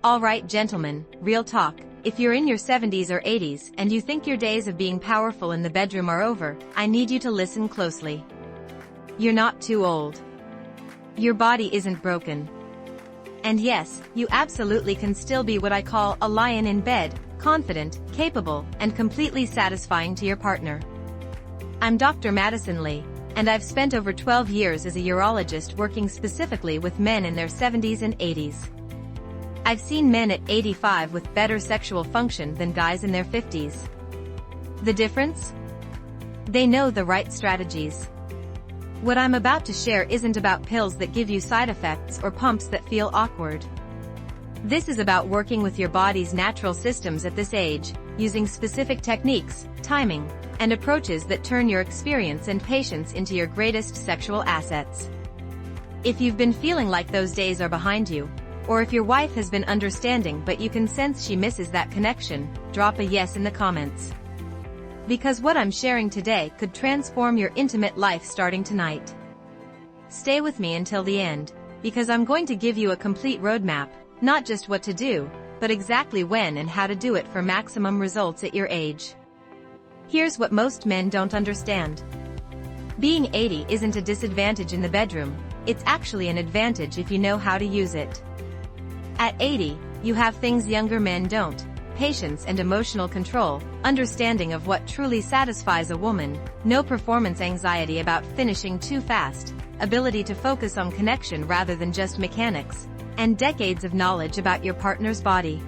Alright gentlemen, real talk, if you're in your 70s or 80s and you think your days of being powerful in the bedroom are over, I need you to listen closely. You're not too old. Your body isn't broken. And yes, you absolutely can still be what I call a lion in bed, confident, capable, and completely satisfying to your partner. I'm Dr. Madison Lee, and I've spent over 12 years as a urologist working specifically with men in their 70s and 80s. I've seen men at 85 with better sexual function than guys in their 50s. The difference? They know the right strategies. What I'm about to share isn't about pills that give you side effects or pumps that feel awkward. This is about working with your body's natural systems at this age, using specific techniques, timing, and approaches that turn your experience and patience into your greatest sexual assets. If you've been feeling like those days are behind you, or if your wife has been understanding but you can sense she misses that connection, drop a yes in the comments. Because what I'm sharing today could transform your intimate life starting tonight. Stay with me until the end, because I'm going to give you a complete roadmap, not just what to do, but exactly when and how to do it for maximum results at your age. Here's what most men don't understand. Being 80 isn't a disadvantage in the bedroom, it's actually an advantage if you know how to use it. At 80, you have things younger men don't: patience and emotional control, understanding of what truly satisfies a woman, no performance anxiety about finishing too fast, ability to focus on connection rather than just mechanics, and decades of knowledge about your partner's body.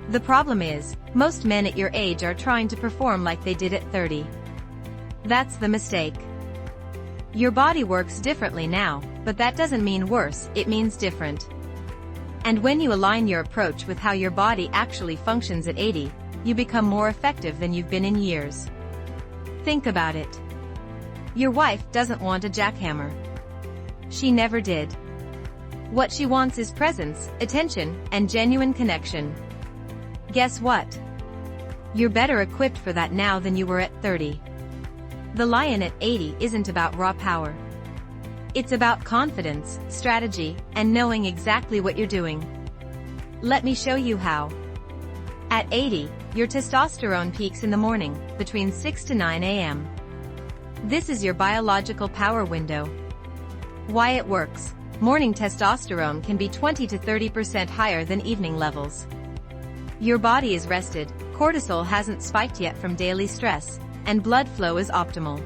The problem is, most men at your age are trying to perform like they did at 30. That's the mistake. Your body works differently now, but that doesn't mean worse, it means different. And when you align your approach with how your body actually functions at 80, you become more effective than you've been in years. Think about it. Your wife doesn't want a jackhammer. She never did. What she wants is presence, attention, and genuine connection. Guess what? You're better equipped for that now than you were at 30. The lion at 80 isn't about raw power. It's about confidence, strategy, and knowing exactly what you're doing. Let me show you how. At 80, your testosterone peaks in the morning, between 6 to 9 a.m. This is your biological power window. Why it works: morning testosterone can be 20 to 30% higher than evening levels. Your body is rested, cortisol hasn't spiked yet from daily stress, and blood flow is optimal.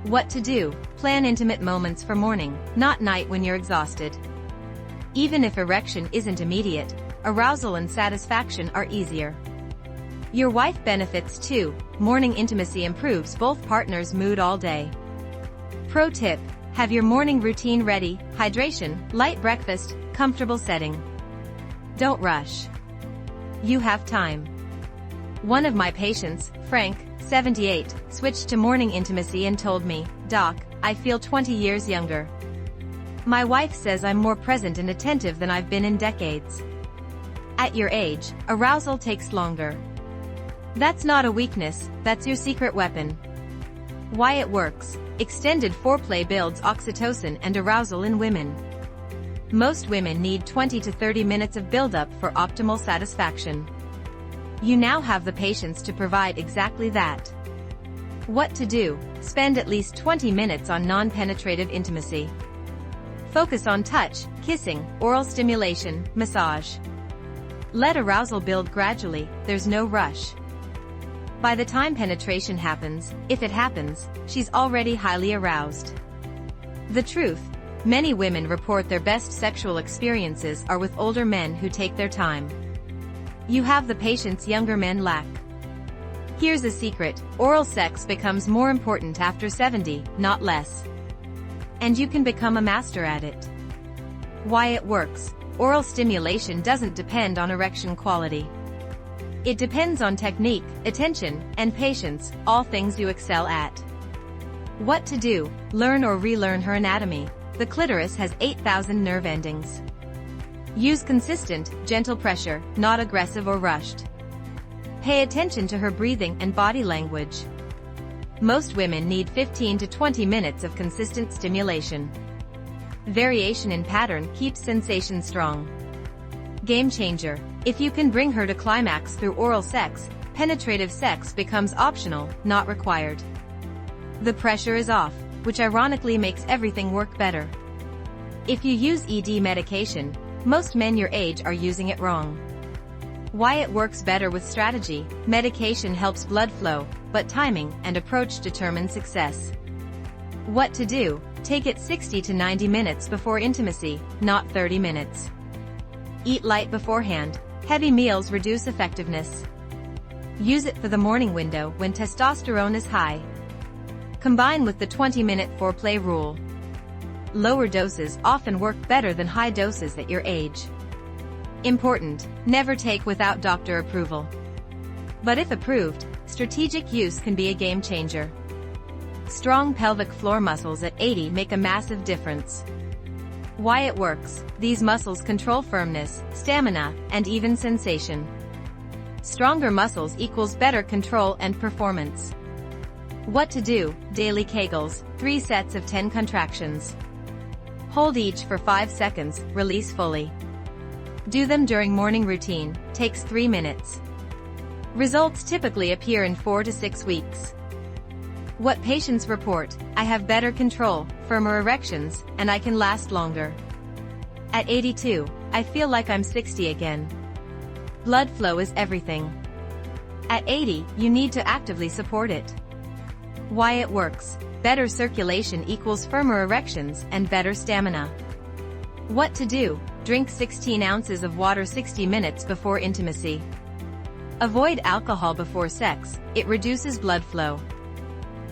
What to do: plan intimate moments for morning, not night when you're exhausted. Even if erection isn't immediate, arousal and satisfaction are easier. Your wife benefits too. Morning intimacy improves both partners' mood all day. Pro tip: have your morning routine ready: hydration, light breakfast, comfortable setting. Don't rush. You have time. One of my patients, Frank, 78, switched to morning intimacy and told me, "Doc, I feel 20 years younger. My wife says I'm more present and attentive than I've been in decades." At your age, arousal takes longer. That's not a weakness, that's your secret weapon. Why it works: extended foreplay builds oxytocin and arousal in women. Most women need 20 to 30 minutes of buildup for optimal satisfaction. You now have the patience to provide exactly that. What to do: spend at least 20 minutes on non-penetrative intimacy. Focus on touch, kissing, oral stimulation, massage. Let arousal build gradually, there's no rush. By the time penetration happens, if it happens, she's already highly aroused. The truth: many women report their best sexual experiences are with older men who take their time. You have the patience younger men lack. Here's a secret: oral sex becomes more important after 70, not less. And you can become a master at it. Why it works: oral stimulation doesn't depend on erection quality. It depends on technique, attention, and patience, all things you excel at. What to do: learn or relearn her anatomy. The clitoris has 8,000 nerve endings. Use consistent, gentle pressure, not aggressive or rushed. Pay attention to her breathing and body language. Most women need 15 to 20 minutes of consistent stimulation. Variation in pattern keeps sensation strong. Game changer. If you can bring her to climax through oral sex, penetrative sex becomes optional, not required. The pressure is off, which ironically makes everything work better. If you use ED medication, most men your age are using it wrong. Why it works better with strategy. Medication helps blood flow, but timing and approach determine success. What to do? Take it 60 to 90 minutes before intimacy, not 30 minutes. Eat light beforehand. Heavy meals reduce effectiveness. Use it for the morning window when testosterone is high. Combine with the 20-minute foreplay rule. Lower doses often work better than high doses at your age. Important: never take without doctor approval. But if approved, strategic use can be a game changer. Strong pelvic floor muscles at 80 make a massive difference. Why it works. These muscles control firmness, stamina, and even sensation. Stronger muscles equals better control and performance. What to do? Daily Kegels, 3 sets of 10 contractions. Hold each for 5 seconds, release fully. Do them during morning routine, takes 3 minutes. Results typically appear in 4 to 6 weeks. What patients report: I have better control, firmer erections, and I can last longer. At 82, I feel like I'm 60 again. Blood flow is everything. At 80, you need to actively support it. Why it works. Better circulation equals firmer erections and better stamina. What to do? Drink 16 ounces of water 60 minutes before intimacy. Avoid alcohol before sex, it reduces blood flow.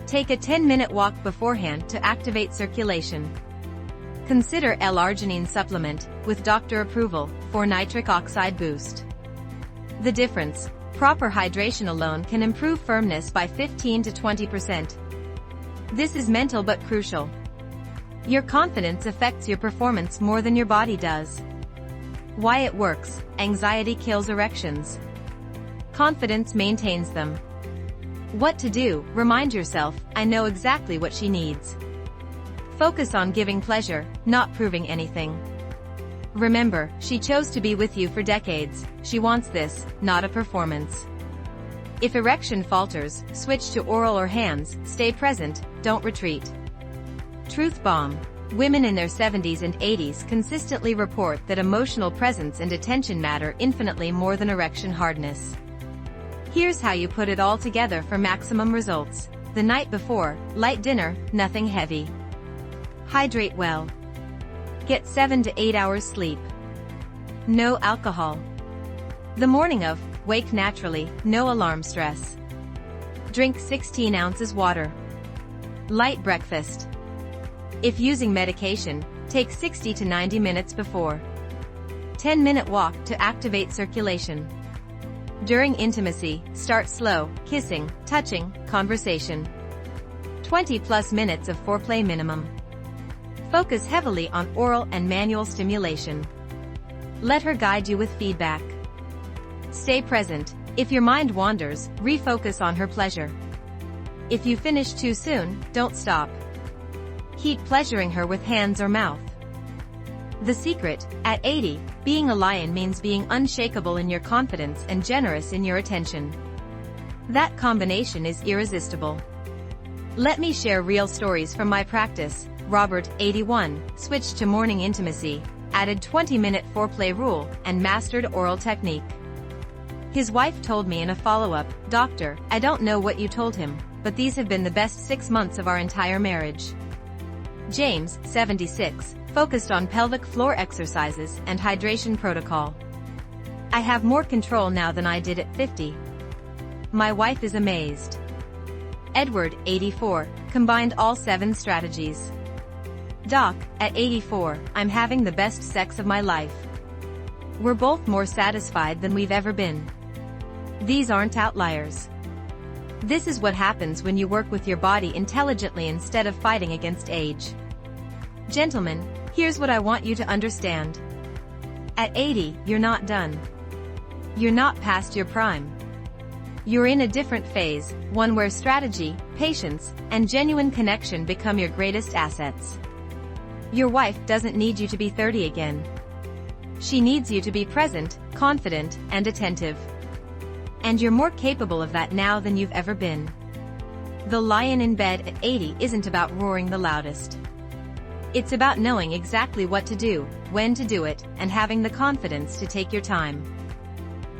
Take a 10-minute walk beforehand to activate circulation. Consider L-arginine supplement, with doctor approval, for nitric oxide boost. The difference: proper hydration alone can improve firmness by 15 to 20%. This is mental but crucial. Your confidence affects your performance more than your body does. Why it works. Anxiety kills erections. Confidence maintains them. What to do? Remind yourself, I know exactly what she needs. Focus on giving pleasure, not proving anything. Remember, she chose to be with you for decades. She wants this, not a performance. If erection falters, switch to oral or hands, stay present, don't retreat. Truth bomb. Women in their 70s and 80s consistently report that emotional presence and attention matter infinitely more than erection hardness. Here's how you put it all together for maximum results. The night before, light dinner, nothing heavy. Hydrate well. Get 7 to 8 hours sleep. No alcohol. The morning of, wake naturally, no alarm stress. Drink 16 ounces water. Light breakfast. If using medication, take 60 to 90 minutes before. 10-minute walk to activate circulation. During intimacy, start slow, kissing, touching, conversation. 20+ minutes of foreplay minimum. Focus heavily on oral and manual stimulation. Let her guide you with feedback. Stay present. If your mind wanders, refocus on her pleasure. If you finish too soon, don't stop. Keep pleasuring her with hands or mouth. The secret: at 80, being a lion means being unshakable in your confidence and generous in your attention. That combination is irresistible. Let me share real stories from my practice. Robert, 81, switched to morning intimacy, added 20-minute foreplay rule, and mastered oral technique. His wife told me in a follow-up, "Doctor, I don't know what you told him, but these have been the best 6 months of our entire marriage." James, 76, focused on pelvic floor exercises and hydration protocol. "I have more control now than I did at 50. My wife is amazed." Edward, 84, combined all 7 strategies. "Doc, at 84, I'm having the best sex of my life. We're both more satisfied than we've ever been." These aren't outliers. This is what happens when you work with your body intelligently instead of fighting against age. Gentlemen, here's what I want you to understand. At 80, you're not done. You're not past your prime. You're in a different phase, one where strategy, patience, and genuine connection become your greatest assets. Your wife doesn't need you to be 30 again. She needs you to be present, confident, and attentive. And you're more capable of that now than you've ever been. The lion in bed at 80 isn't about roaring the loudest. It's about knowing exactly what to do, when to do it, and having the confidence to take your time.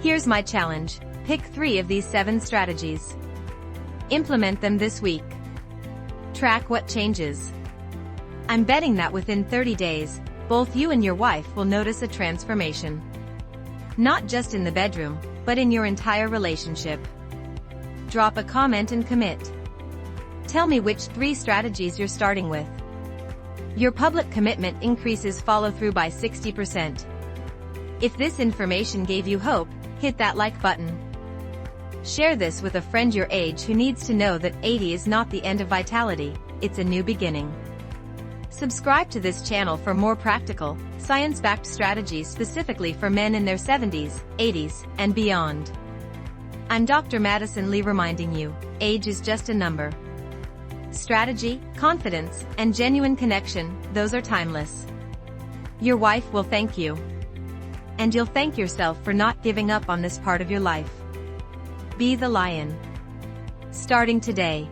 Here's my challenge. Pick 3 of these 7 strategies. Implement them this week. Track what changes. I'm betting that within 30 days, both you and your wife will notice a transformation. Not just in the bedroom, but in your entire relationship. Drop a comment and commit. Tell me which 3 strategies you're starting with. Your public commitment increases follow-through by 60%. If this information gave you hope, hit that like button. Share this with a friend your age who needs to know that 80 is not the end of vitality, it's a new beginning. Subscribe to this channel for more practical, science-backed strategies specifically for men in their 70s, 80s, and beyond. I'm Dr. Madison Lee reminding you, age is just a number. Strategy, confidence, and genuine connection, those are timeless. Your wife will thank you. And you'll thank yourself for not giving up on this part of your life. Be the lion. Starting today.